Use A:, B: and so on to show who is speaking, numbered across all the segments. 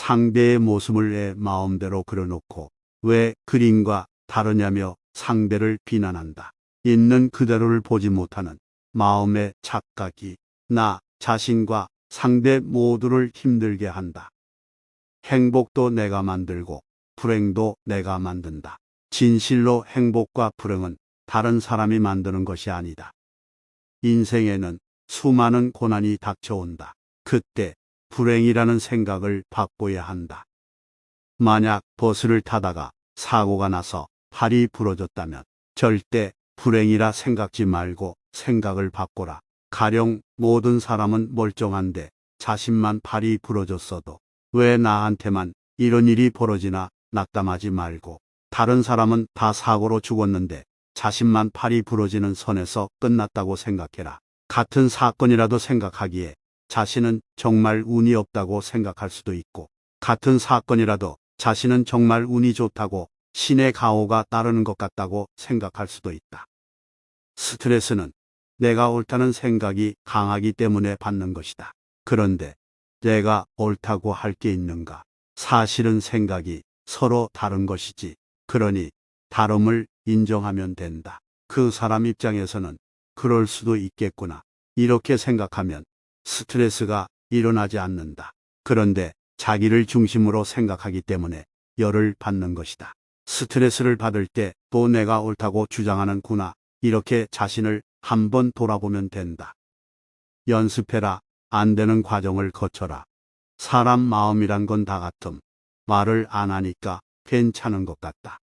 A: 상대의 모습을 내 마음대로 그려놓고 왜 그림과 다르냐며 상대를 비난한다. 있는 그대로를 보지 못하는 마음의 착각이 나 자신과 상대 모두를 힘들게 한다. 행복도 내가 만들고 불행도 내가 만든다. 진실로 행복과 불행은 다른 사람이 만드는 것이 아니다. 인생에는 수많은 고난이 닥쳐온다. 그때 불행이라는 생각을 바꿔야 한다. 만약 버스를 타다가 사고가 나서 팔이 부러졌다면 절대 불행이라 생각지 말고 생각을 바꿔라. 가령 모든 사람은 멀쩡한데 자신만 팔이 부러졌어도 왜 나한테만 이런 일이 벌어지나 낙담하지 말고 다른 사람은 다 사고로 죽었는데 자신만 팔이 부러지는 선에서 끝났다고 생각해라. 같은 사건이라도 생각하기에 자신은 정말 운이 없다고 생각할 수도 있고 같은 사건이라도 자신은 정말 운이 좋다고 신의 가호가 따르는 것 같다고 생각할 수도 있다. 스트레스는 내가 옳다는 생각이 강하기 때문에 받는 것이다. 그런데 내가 옳다고 할 게 있는가? 사실은 생각이 서로 다른 것이지. 그러니 다름을 인정하면 된다. 그 사람 입장에서는 그럴 수도 있겠구나. 이렇게 생각하면 스트레스가 일어나지 않는다. 그런데 자기를 중심으로 생각하기 때문에 열을 받는 것이다. 스트레스를 받을 때 또 내가 옳다고 주장하는구나. 이렇게 자신을 한번 돌아보면 된다. 연습해라. 안 되는 과정을 거쳐라. 사람 마음이란 건 다 같음. 말을 안 하니까 괜찮은 것 같다.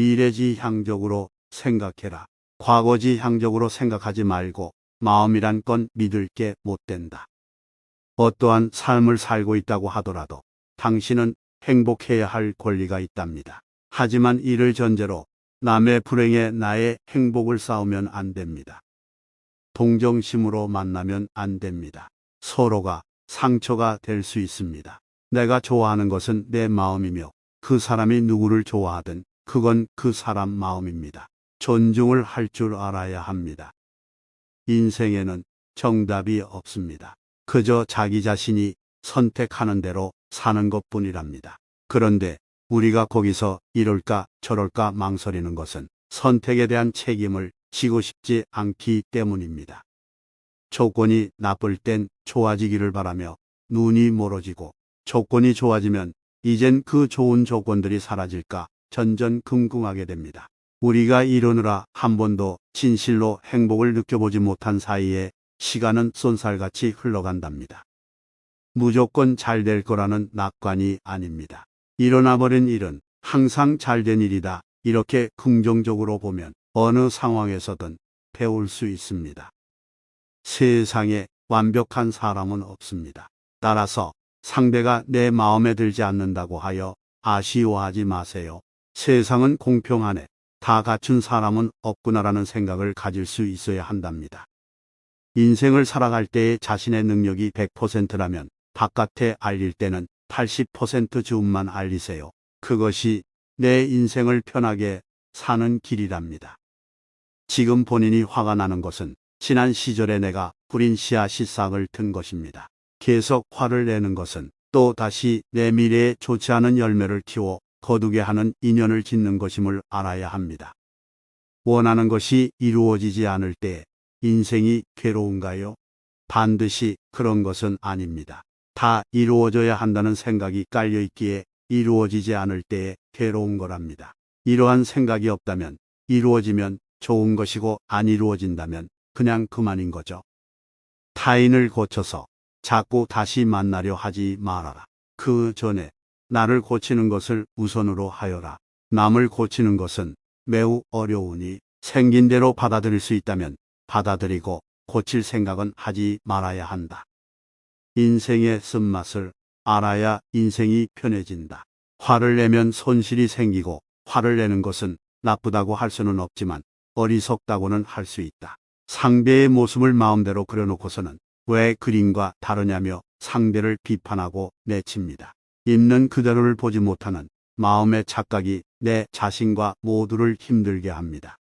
A: 미래지향적으로 생각해라. 과거지향적으로 생각하지 말고 마음이란 건 믿을 게 못 된다. 어떠한 삶을 살고 있다고 하더라도 당신은 행복해야 할 권리가 있답니다. 하지만 이를 전제로 남의 불행에 나의 행복을 쌓으면 안 됩니다. 동정심으로 만나면 안 됩니다. 서로가 상처가 될 수 있습니다. 내가 좋아하는 것은 내 마음이며 그 사람이 누구를 좋아하든 그건 그 사람 마음입니다. 존중을 할 줄 알아야 합니다. 인생에는 정답이 없습니다. 그저 자기 자신이 선택하는 대로 사는 것뿐이랍니다. 그런데 우리가 거기서 이럴까 저럴까 망설이는 것은 선택에 대한 책임을 지고 싶지 않기 때문입니다. 조건이 나쁠 땐 좋아지기를 바라며 눈이 멀어지고 조건이 좋아지면 이젠 그 좋은 조건들이 사라질까 전전긍긍하게 됩니다. 우리가 이러느라 한 번도 진실로 행복을 느껴보지 못한 사이에 시간은 쏜살같이 흘러간답니다. 무조건 잘 될 거라는 낙관이 아닙니다. 일어나버린 일은 항상 잘된 일이다. 이렇게 긍정적으로 보면 어느 상황에서든 배울 수 있습니다. 세상에 완벽한 사람은 없습니다. 따라서 상대가 내 마음에 들지 않는다고 하여 아쉬워하지 마세요. 세상은 공평하네. 다 갖춘 사람은 없구나라는 생각을 가질 수 있어야 한답니다. 인생을 살아갈 때의 자신의 능력이 100%라면 바깥에 알릴 때는 80% 줌만 알리세요. 그것이 내 인생을 편하게 사는 길이랍니다. 지금 본인이 화가 나는 것은 지난 시절에 내가 뿌린 씨앗이 싹을 튼 것입니다. 계속 화를 내는 것은 또 다시 내 미래에 좋지 않은 열매를 키워 거두게 하는 인연을 짓는 것임을 알아야 합니다. 원하는 것이 이루어지지 않을 때 인생이 괴로운가요? 반드시 그런 것은 아닙니다. 다 이루어져야 한다는 생각이 깔려있기에 이루어지지 않을 때에 괴로운 거랍니다. 이러한 생각이 없다면 이루어지면 좋은 것이고 안 이루어진다면 그냥 그만인 거죠. 타인을 고쳐서 자꾸 다시 만나려 하지 말아라. 그 전에 나를 고치는 것을 우선으로 하여라. 남을 고치는 것은 매우 어려우니 생긴 대로 받아들일 수 있다면 받아들이고 고칠 생각은 하지 말아야 한다. 인생의 쓴맛을 알아야 인생이 편해진다. 화를 내면 손실이 생기고 화를 내는 것은 나쁘다고 할 수는 없지만 어리석다고는 할 수 있다. 상대의 모습을 마음대로 그려놓고서는 왜 그림과 다르냐며 상대를 비판하고 내칩니다. 있는 그대로를 보지 못하는 마음의 착각이 내 자신과 모두를 힘들게 합니다.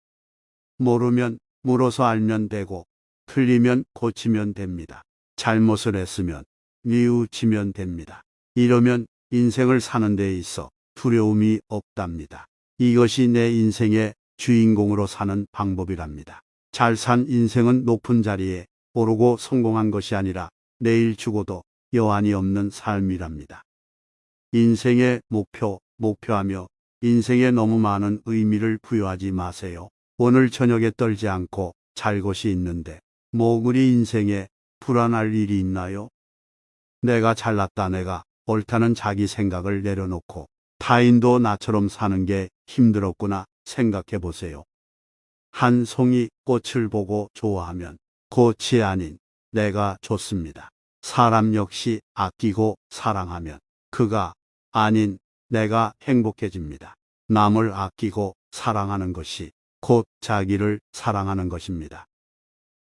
A: 모르면 물어서 알면 되고 틀리면 고치면 됩니다. 잘못을 했으면 뉘우치면 됩니다. 이러면 인생을 사는 데 있어 두려움이 없답니다. 이것이 내 인생의 주인공으로 사는 방법이랍니다. 잘 산 인생은 높은 자리에 오르고 성공한 것이 아니라 내일 죽어도 여한이 없는 삶이랍니다. 인생의 목표하며 인생에 너무 많은 의미를 부여하지 마세요. 오늘 저녁에 떨지 않고 잘 것이 있는데 뭐 그리 인생에 불안할 일이 있나요? 내가 잘났다, 내가 옳다는 자기 생각을 내려놓고 타인도 나처럼 사는 게 힘들었구나 생각해 보세요. 한 송이 꽃을 보고 좋아하면 꽃이 아닌 내가 좋습니다. 사람 역시 아끼고 사랑하면 그가 아닌 내가 행복해집니다. 남을 아끼고 사랑하는 것이 곧 자기를 사랑하는 것입니다.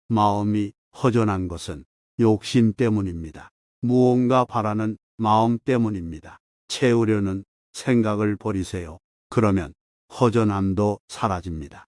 A: 마음이 허전한 것은 욕심 때문입니다. 무언가 바라는 마음 때문입니다. 채우려는 생각을 버리세요. 그러면 허전함도 사라집니다.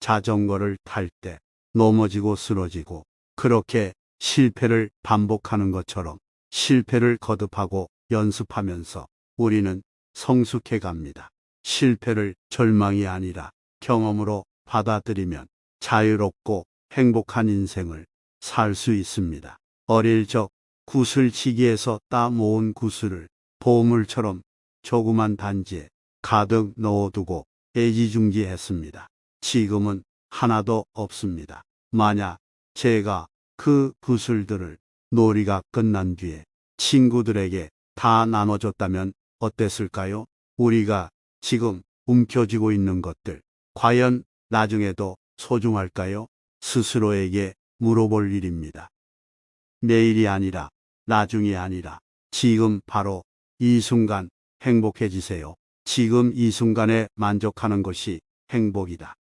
A: 자전거를 탈 때 넘어지고 쓰러지고 그렇게 실패를 반복하는 것처럼 실패를 거듭하고 연습하면서 우리는 성숙해 갑니다. 실패를 절망이 아니라 경험으로 받아들이면 자유롭고 행복한 인생을 살 수 있습니다. 어릴 적 구슬치기에서 따 모은 구슬을 보물처럼 조그만 단지에 가득 넣어두고 애지중지했습니다. 지금은 하나도 없습니다. 만약 제가 그 구슬들을 놀이가 끝난 뒤에 친구들에게 다 나눠줬다면 어땠을까요? 우리가 지금 움켜쥐고 있는 것들, 과연 나중에도 소중할까요? 스스로에게 물어볼 일입니다. 내일이 아니라, 나중이 아니라, 지금 바로 이 순간 행복해지세요. 지금 이 순간에 만족하는 것이 행복이다.